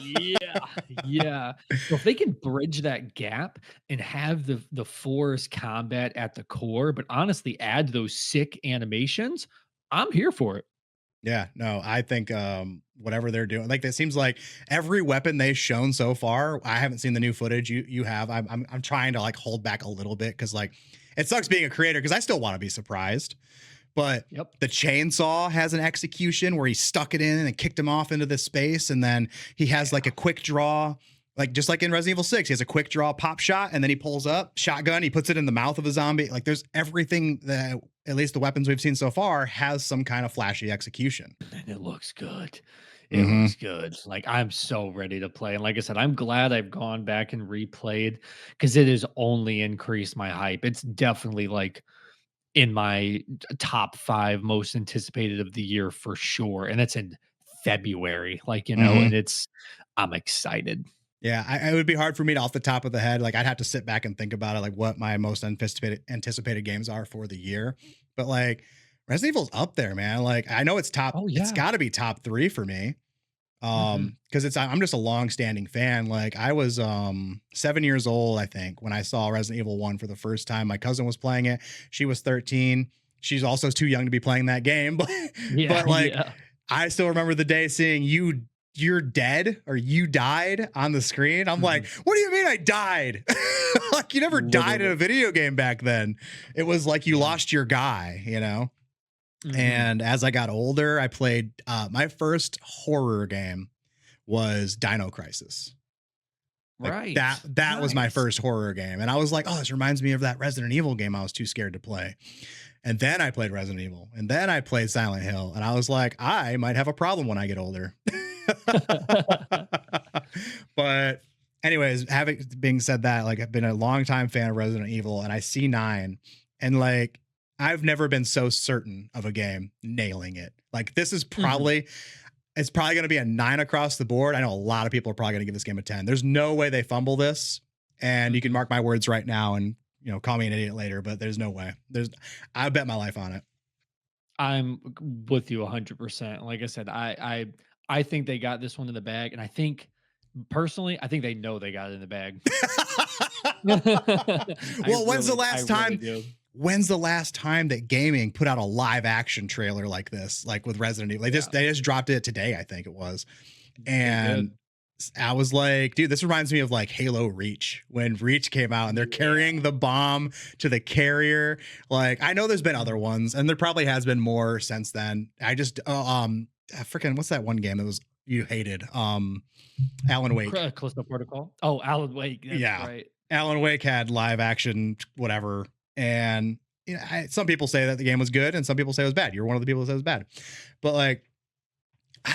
Yeah, yeah. So if they can bridge that gap and have the forest combat at the core, but honestly add those sick animations, I'm here for it. Yeah, no, I think whatever they're doing, like it seems like every weapon they've shown so far. I haven't seen the new footage you have. I'm trying to like hold back a little bit because like it sucks being a creator because I still want to be surprised. But Yep. the chainsaw has an execution where he stuck it in and kicked him off into this space, and then he has like Yeah. a quick draw. Like just like in Resident Evil 6, he has a quick draw pop shot, and then he pulls up shotgun, he puts it in the mouth of a zombie. Like there's everything that at least the weapons we've seen so far has some kind of flashy execution. And it looks good. It Hmm. looks good. Like, I'm so ready to play. And like I said, I'm glad I've gone back and replayed, because it has only increased my hype. It's definitely like in my top 5 most anticipated of the year for sure. And it's in February, like, and Hmm. I'm excited. Yeah, it would be hard for me to off the top of the head. Like I'd have to sit back and think about it, like what my most anticipated games are for the year. But like Resident Evil's up there, man. Like I know it's top. Oh It's yeah. got to be top 3 for me. Mhm. Because I'm just a long-standing fan. Like I was 7 years old, I think, when I saw Resident Evil 1 for the first time. My cousin was playing it. She was 13. She's also too young to be playing that game, Yeah, but like yeah. I still remember the day seeing you're dead or you died on the screen. I'm like, Mhm. what do you mean I died? Like you never died in a Literally. video game back then. It was like you Yeah. lost your guy, you know? Mhm. And as I got older, I played my first horror game was Dino Crisis. Like that Right. that was my Nice. first horror game. And I was like, oh, this reminds me of that Resident Evil game I was too scared to play. And then I played Resident Evil. And then I played Silent Hill. And I was like, I might have a problem when I get older. But anyways, having being said that, like I've been a long time fan of Resident Evil and I see 9 and like I've never been so certain of a game nailing it. Like this is Mhm. probably it's probably going to be a 9 across the board. I know a lot of people are probably going to give this game a 10. There's no way they fumble this. And you can Mhm. mark my words right now and call me an idiot later, but there's no way. I bet my life on it. I'm with you 100%. Like I said, I think they got this one in the bag, and I think personally, I think they know they got it in the bag. Well, I really do. when's the last time that gaming put out a live action trailer like this, like with Resident Evil? Yeah, They just dropped it today, I think it was. they And did. I was like, dude, this reminds me of like Halo Reach when Reach came out and they're Yeah. carrying the bomb to the carrier. Like, I know there's been other Mhm. ones and there probably has been more since then. Freaking, what's that one game that was you hated? Alan Wake. Callisto Protocol. Oh, Alan Wake. That's Yeah. right. Alan Wake had live action, whatever. And some people say that the game was good and some people say it was bad. You're one of the people that said it was bad. But like,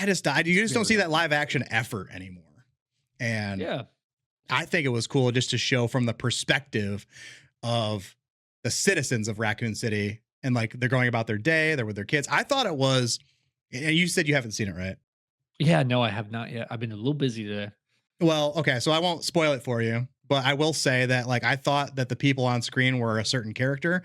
you just don't Very see that live understandable. action effort anymore. And Yeah. I think it was cool just to show from the perspective of the citizens of Raccoon City and like they're going about their day, they're with their kids. I thought it was, and you said you haven't seen it, right? Yeah, no, I have not yet. I've been a little busy today. Well, okay, so I won't spoil it for you, but I will say that like I thought that the people on screen were a certain character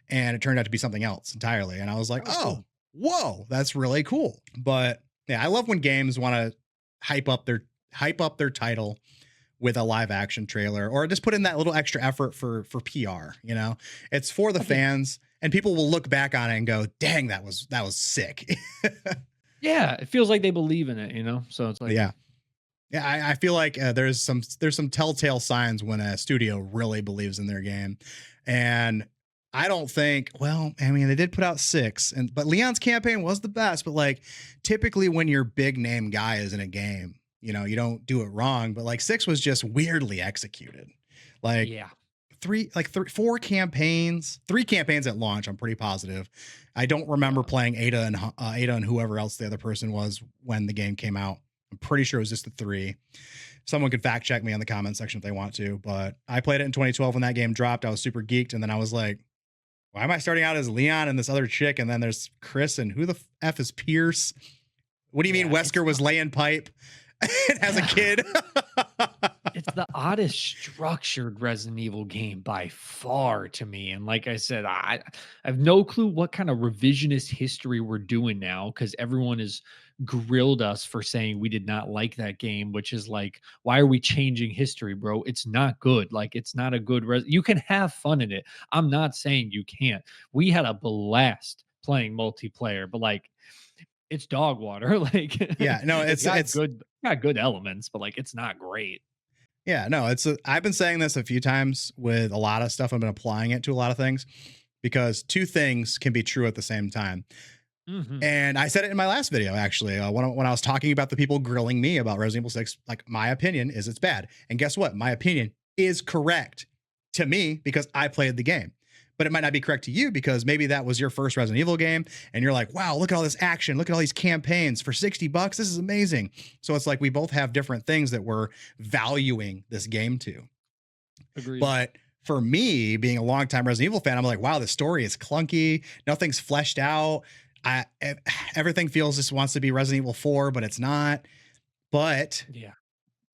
and it turned out to be something else entirely. And I was like, Oh, oh, cool. whoa, that's really cool. But yeah, I love when games want to hype up their hype up their title with a live action trailer or just put in that little extra effort for PR, you know? It's for the I think fans and people will look back on it and go, "Dang, that was sick." yeah, it feels like they believe in it, So it's like Yeah. Yeah, I feel like there's some telltale signs when a studio really believes in their game, and I don't think. Well, I mean, they did put out 6, and but Leon's campaign was the best. But like, typically when your big name guy is in a game, you don't do it wrong. But like 6 was just weirdly executed. Like yeah. four campaigns, 3 campaigns at launch. I'm pretty positive. I don't remember Yeah. playing Ada and whoever else the other person was when the game came out. I'm pretty sure it was just the 3. Someone could fact check me on the comment section if they want to, but I played it in 2012 when that game dropped. I was super geeked, and then I was like, why am I starting out as Leon and this other chick? And then there's Chris, and who the F is Pierce? What do you mean Yeah, Wesker was laying pipe as a kid? it's the oddest structured Resident Evil game by far to me. And like I said, I have no clue what kind of revisionist history we're doing now because everyone has grilled us for saying we did not like that game, which is like, why are we changing history, bro? It's not good. Like, it's not a good. You can have fun in it. I'm not saying you can't. We had a blast playing multiplayer, but like, it's dog water. Like, Yeah, no, got good elements, but like, it's not great. yeah, no, I've been saying this a few times with a lot of stuff. I've been applying it to a lot of things because two things can be true at the same time. Hmm. And I said it in my last video, actually, when I was talking about the people grilling me about Resident Evil 6. Like, my opinion is it's bad. And guess what? My opinion is correct to me because I played the game. But it might not be correct to you because maybe that was your first Resident Evil game. And you're like, wow, look at all this action. Look at all these campaigns for $60. This is amazing. So it's like we both have different things that we're valuing this game to. Agreed. But for me, being a longtime Resident Evil fan, I'm like, wow, the story is clunky. Nothing's fleshed out. I Everything feels just wants to be Resident Evil 4, but it's not. But Yeah.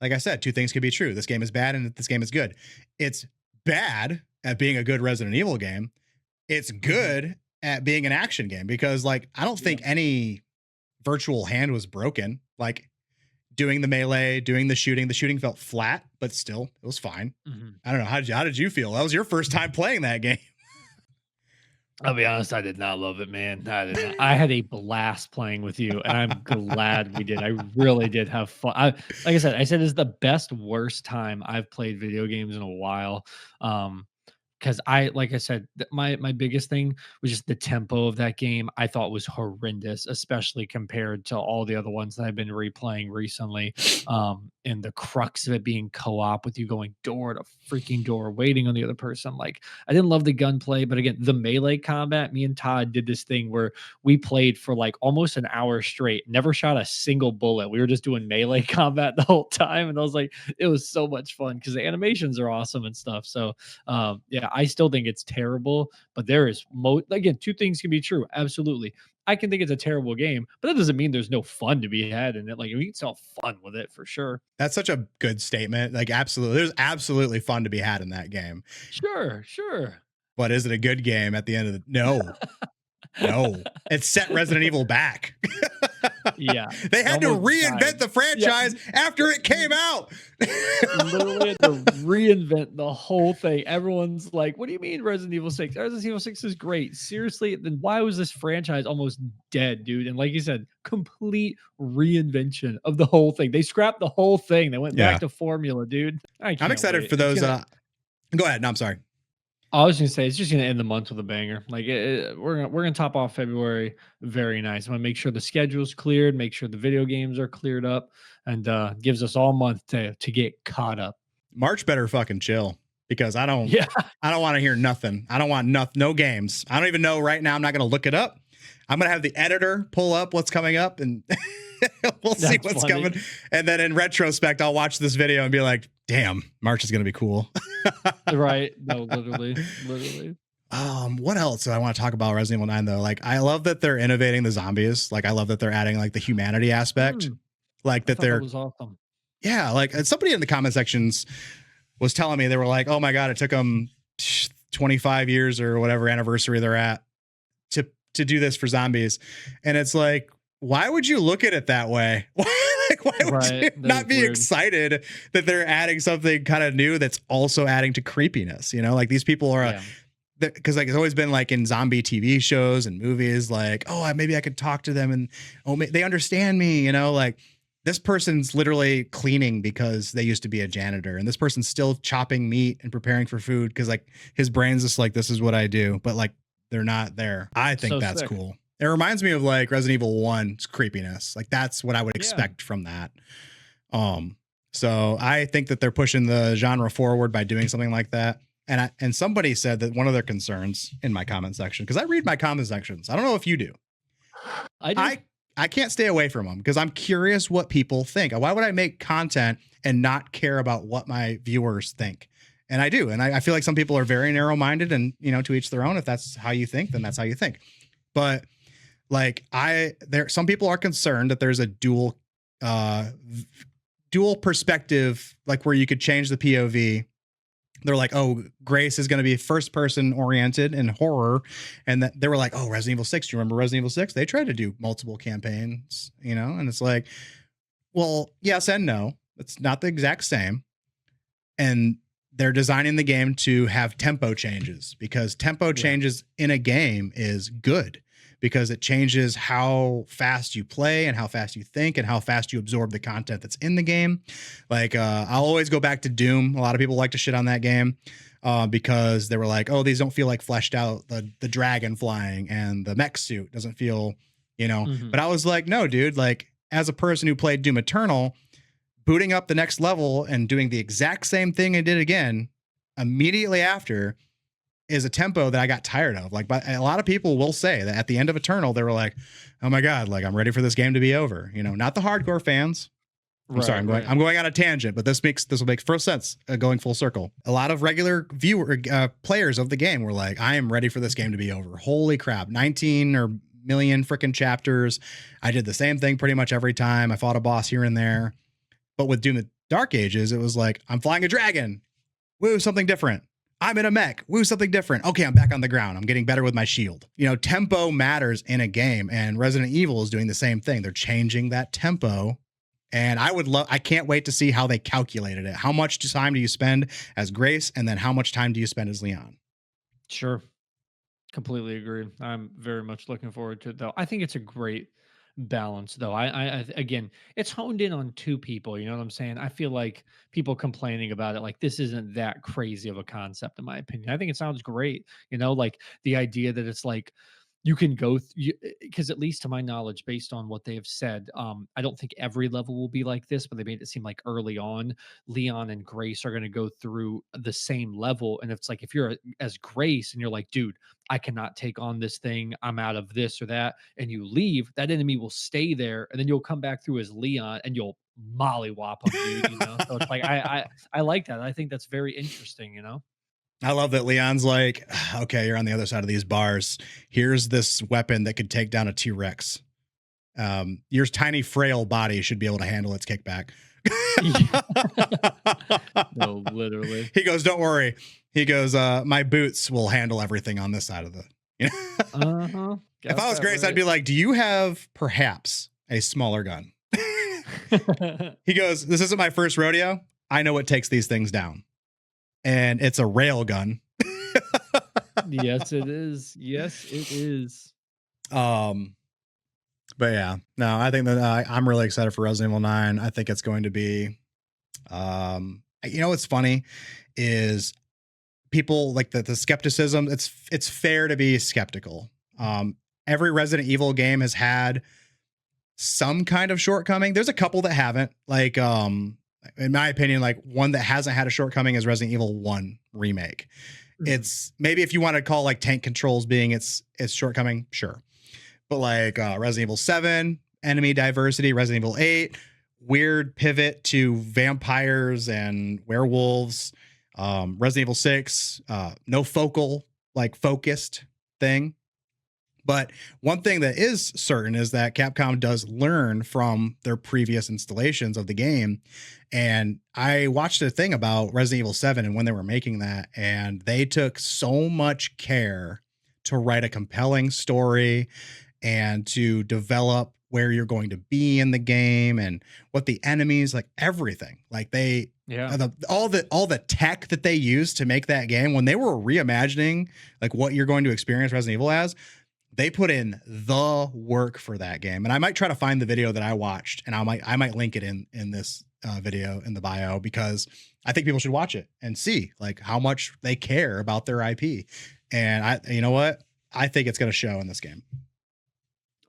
like I said, two things could be true. This game is bad and this game is good. It's bad at being a good Resident Evil game. It's Mhm. good at being an action game because like I don't Yeah. think any virtual hand was broken. Like doing the melee, doing the shooting. The shooting felt flat, but still, it was fine. Mhm. I don't know. How did you feel? That was your first time playing that game. I'll be honest, I did not love it, man. I did not. I had a blast playing with you, and I'm glad we did. I really did have fun. Like I said, it's the best worst time I've played video games in a while. Um, because like I said, my biggest thing was just the tempo of that game. I thought was horrendous, especially compared to all the other ones that I've been replaying recently. And the crux of it being co-op with you going door to freaking door, waiting on the other person. Like, I didn't love the gunplay, but again, the melee combat. Me and Todd did this thing where we played for like almost an hour straight, never shot a single bullet. We were just doing melee combat the whole time, and I was like, it was so much fun because the animations are awesome and stuff. So yeah, I still think it's terrible, but there is again, two things can be true. Absolutely. I can think it's a terrible game, but that doesn't mean there's no fun to be had in it. Like, we can still have fun with it for sure. That's such a good statement. Like, absolutely, there's absolutely fun to be had in that game. Sure, sure. But is it a good game at the end of the? No, no. It set Resident Evil back. Yeah. They had to Almost reinvent died. the franchise after it came out. Literally had to reinvent the whole thing. Everyone's like, "What do you mean Resident Evil 6? Resident Evil 6 is great. Seriously, then why was this franchise almost dead, dude?" And like you said, complete reinvention of the whole thing. They scrapped the whole thing. They went Yeah. back to formula, dude. I'm excited for those. Go ahead. No, I'm sorry. I was gonna say it's just gonna end the month with a banger. Like, we're gonna top off February very nice. I'm gonna make sure the schedule's cleared, make sure the video games are cleared up, and gives us all month to get caught up. March better fucking chill because I don't Yeah, want to hear nothing. I don't want no games. I don't even know right now. I'm not going to look it up. I'm going to have the editor pull up what's coming up and we'll see That's what's funny. coming. And then in retrospect, I'll watch this video and be like, damn, March is going to be cool. right. No, literally. What else do I want to talk about Resident Evil 9 though? Like, I love that they're innovating the zombies. Like, I love that they're adding like the humanity aspect. Like I that thought they're that was awesome. yeah, like somebody in the comment sections was telling me, they were like, oh my God, it took them 25 years or whatever anniversary they're at to do this for zombies. And it's like, why would you look at it that way? Why would you not be excited that they're adding something kind of new that's also adding to creepiness? You know, like these people are, because like it's always been like in zombie TV shows and movies, like, oh, maybe I could talk to them and they understand me, you know, like this person's literally cleaning because they used to be a janitor, and this person's still chopping meat and preparing for food because like his brain's just like, this is what I do, but like they're not there. I think that's sick. Cool. It reminds me of like Resident Evil 1's creepiness. Like that's what I would expect from that. So I think that they're pushing the genre forward by doing something like that. And somebody said that one of their concerns in my comment section, because I read my comment sections. I don't know if you do. I do. I can't stay away from them because I'm curious what people think. Why would I make content and not care about what my viewers think? And I do. And I feel like some people are very narrow-minded, and, you know, to each their own. If that's how you think, then that's how you think. But like some people are concerned that there's a dual perspective, like where you could change the POV. They're like, oh, Grace is going to be first person oriented in horror. And that they were like, oh, Resident Evil 6. Do you remember Resident Evil 6? They tried to do multiple campaigns, you know? And it's like, well, yes and no. It's not the exact same. And they're designing the game to have tempo changes, because tempo changes in a game is good, because it changes how fast you play and how fast you think and how fast you absorb the content that's in the game. Like, I'll always go back to Doom. A lot of people like to shit on that game because they were like, oh, these don't feel like fleshed out. The dragon flying and the mech suit doesn't feel, you know. But I was like, no, dude, like as a person who played Doom Eternal, booting up the next level and doing the exact same thing I did again immediately after is a tempo that I got tired of. Like, but a lot of people will say that at the end of Eternal, they were like, oh my God, like I'm ready for this game to be over. You know, not the hardcore fans. I'm sorry, I'm going on a tangent, but this will make first sense going full circle. A lot of regular players of the game were like, I am ready for this game to be over. Holy crap. 19 or million freaking chapters. I did the same thing pretty much every time. I fought a boss here and there. But with Doom the Dark Ages, it was like, I'm flying a dragon. Woo, something different. I'm in a mech. Woo, something different. Okay, I'm back on the ground. I'm getting better with my shield. You know, tempo matters in a game, and Resident Evil is doing the same thing. They're changing that tempo And I can't wait to see how they calculated it. How much time do you spend as Grace? And then how much time do you spend as Leon? Sure. Completely agree. I'm very much looking forward to it, though. I think it's a great balance, though. Again, it's honed in on two people. You know what I'm saying? I feel like people complaining about it, like this isn't that crazy of a concept, in my opinion. I think it sounds great. Like the idea that it's like you can go because at least to my knowledge, based on what they have said, I don't think every level will be like this, but they made it seem like early on, Leon and Grace are going to go through the same level, and it's like if you're as Grace and you're like, dude, I cannot take on this thing. I'm out of this or that. And you leave, that enemy will stay there. And then you'll come back through as Leon and you'll mollywop them, dude. So it's like I like that. I think that's very interesting. I love that Leon's like, okay, you're on the other side of these bars. Here's this weapon that could take down a T-Rex. Your tiny, frail body should be able to handle its kickback. No, literally. He goes, don't worry. He goes, my boots will handle everything on this side of the. Uh-huh. If I was Grace, I'd be like, do you have perhaps a smaller gun? He goes, this isn't my first rodeo. I know what takes these things down. And it's a rail gun. Yes, it is. Yes, it is. But yeah, no, I think that I'm really excited for Resident Evil 9. I think it's going to be, what's funny is people like the skepticism. It's fair to be skeptical. Every Resident Evil game has had some kind of shortcoming. There's a couple that haven't, like, in my opinion, like one that hasn't had a shortcoming is Resident Evil 1 remake. It's maybe if you want to call like tank controls being its shortcoming, sure. But like Resident Evil 7, enemy diversity, Resident Evil 8, weird pivot to vampires and werewolves, Resident Evil 6, no focused thing. But one thing that is certain is that Capcom does learn from their previous installations of the game. And I watched a thing about Resident Evil 7 and when they were making that, and they took so much care to write a compelling story and to develop where you're going to be in the game and what the enemies, like everything. Like all the tech that they used to make that game, when they were reimagining like what you're going to experience Resident Evil as, they put in the work for that game. And I might try to find the video that I watched, and I might link it in this video in the bio, because I think people should watch it and see like how much they care about their IP. And you know what? I think it's going to show in this game.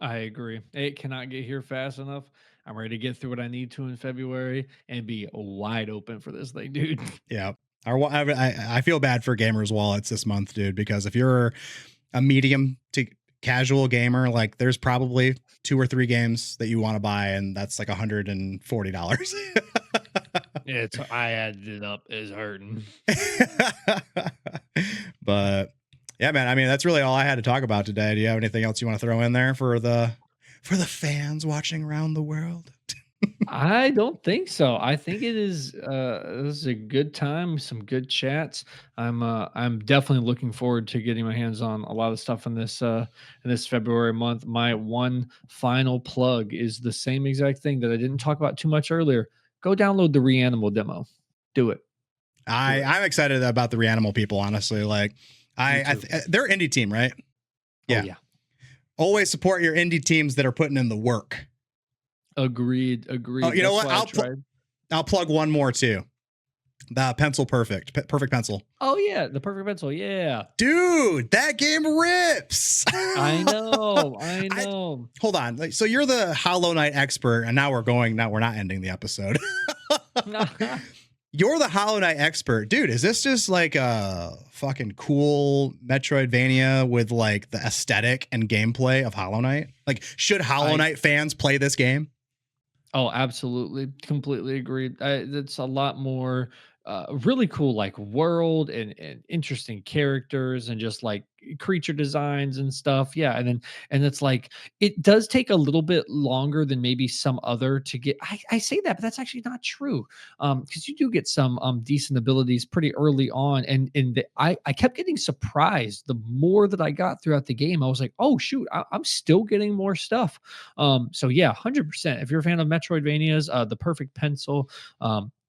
I agree. It cannot get here fast enough. I'm ready to get through what I need to in February and be wide open for this thing, dude. Yeah. I feel bad for gamers' wallets this month, dude, because if you're a medium to casual gamer, like there's probably 2 or 3 games that you want to buy, and that's like $140. I added it up. It's hurting. But yeah, man, I mean, that's really all I had to talk about today. Do you have anything else you want to throw in there for the fans watching around the world? I don't think so. I think it is this is a good time, some good chats. I'm definitely looking forward to getting my hands on a lot of stuff in this February month. My one final plug is the same exact thing that I didn't talk about too much earlier. Go download the Reanimal demo. Do it. I'm excited about the Reanimal people, honestly. Like they're indie team, right? Yeah. Oh, yeah. Always support your indie teams that are putting in the work. Agreed. Oh, you know what? I'll plug one more too. The Pencil Perfect Pencil. Oh yeah, the Perfect Pencil. Yeah, dude, that game rips. I know. Hold on. So you're the Hollow Knight expert, and now we're not ending the episode. You're the Hollow Knight expert, dude. Is this just like a fucking cool Metroidvania with like the aesthetic and gameplay of Hollow Knight? Like, should Hollow Knight fans play this game? Oh, absolutely. Completely agreed. It's a lot more really cool like world and interesting characters and just like creature designs and stuff. Yeah, and it's like it does take a little bit longer than maybe some other to get. I say that, but that's actually not true. Because you do get some decent abilities pretty early on, I kept getting surprised the more that I got throughout the game. I was like, oh shoot, I'm still getting more stuff. So yeah, 100%. If you're a fan of Metroidvanias, the Perfect Pencil,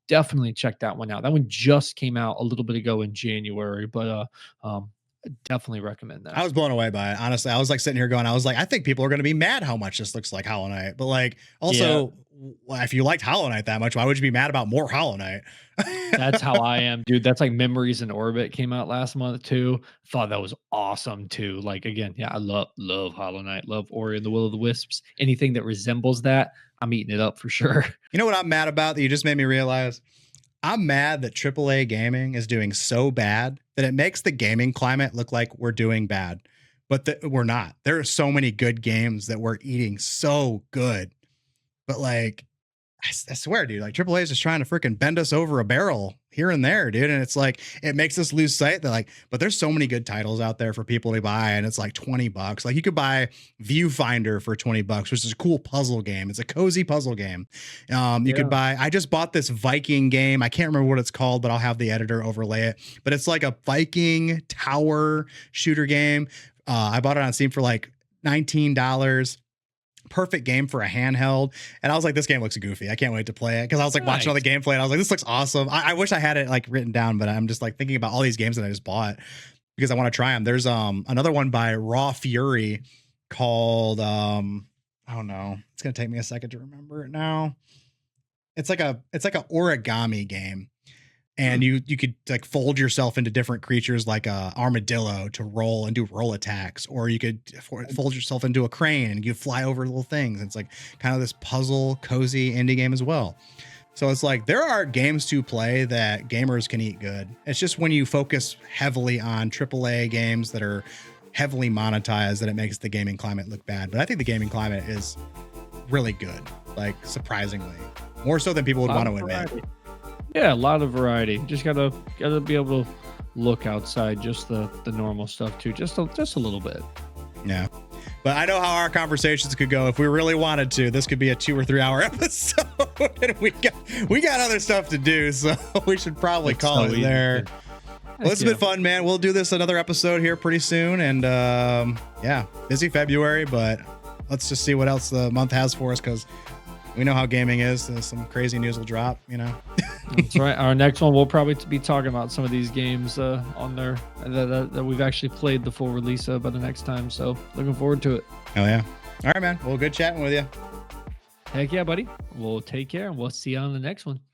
definitely check that one out. That one just came out a little bit ago in January, but definitely recommend I that. was blown away by it. Honestly, I was like sitting here going, I was like, I think people are going to be mad how much this looks like Hollow Knight. But like, Yeah, also, if you liked Hollow Knight that much, why would you be mad about more Hollow Knight? that's how I am, dude. That's like Memories in Orbit came out last month too. Thought that was awesome too. Like again, yeah, I love Hollow Knight, love Ori and the Will of the Wisps. Anything that resembles that, I'm eating it up for sure. You know what I'm mad about that you just made me realize? I'm mad that AAA gaming is doing so bad that it makes the gaming climate look like we're doing bad, but we're not. There are so many good games that we're eating so good, but like I swear, dude, like AAA is just trying to freaking bend us over a barrel here and there, dude. And it's like, it makes us lose sight that like, but there's so many good titles out there for people to buy. And it's like $20. Like you could buy Viewfinder for $20, which is a cool puzzle game. It's a cozy puzzle game. You could Yeah. buy, I just bought this Viking game. I can't remember what it's called, but I'll have the editor overlay it. But it's like a Viking tower shooter game. I bought it on Steam for like $19. Perfect game for a handheld. And I was like, this game looks goofy. I can't wait to play it. Because I was like watching all the Nice. gameplay and I was like, this looks awesome. I wish I had it like written down, but I'm just like thinking about all these games that I just bought because I want to try them. There's another one by Raw Fury called I don't know. It's gonna take me a second to remember it now. It's like a origami game, Hmm. and you could like fold yourself into different creatures like a armadillo to roll and do roll attacks, or you could fold yourself into a crane and you fly over little things. It's like kind of this puzzle cozy indie game as well. So it's like there are games to play that gamers can eat good. It's just when you focus heavily on AAA games that are heavily monetized that it makes the gaming climate look bad. But I think the gaming climate is really good, like surprisingly more so than people would Lot want of to admit. variety. Yeah, a lot of variety. Just gotta be able to look outside just the normal stuff too, just a little bit. Yeah. But I know how our conversations could go if we really wanted to. This could be a 2 or 3 hour episode. And we got other stuff to do, so we should probably It's call so it easy there. to- Well, Heck it's yeah. been fun, man. We'll do this another episode here pretty soon. And yeah, busy February, but let's just see what else the month has for us because we know how gaming is. Some crazy news will drop, you know. That's right. Our next one, we'll probably be talking about some of these games on there that we've actually played the full release of by the next time. So looking forward to it. Oh yeah. All right, man. Well, good chatting with you. Heck yeah, buddy. We'll take care and we'll see you on the next one.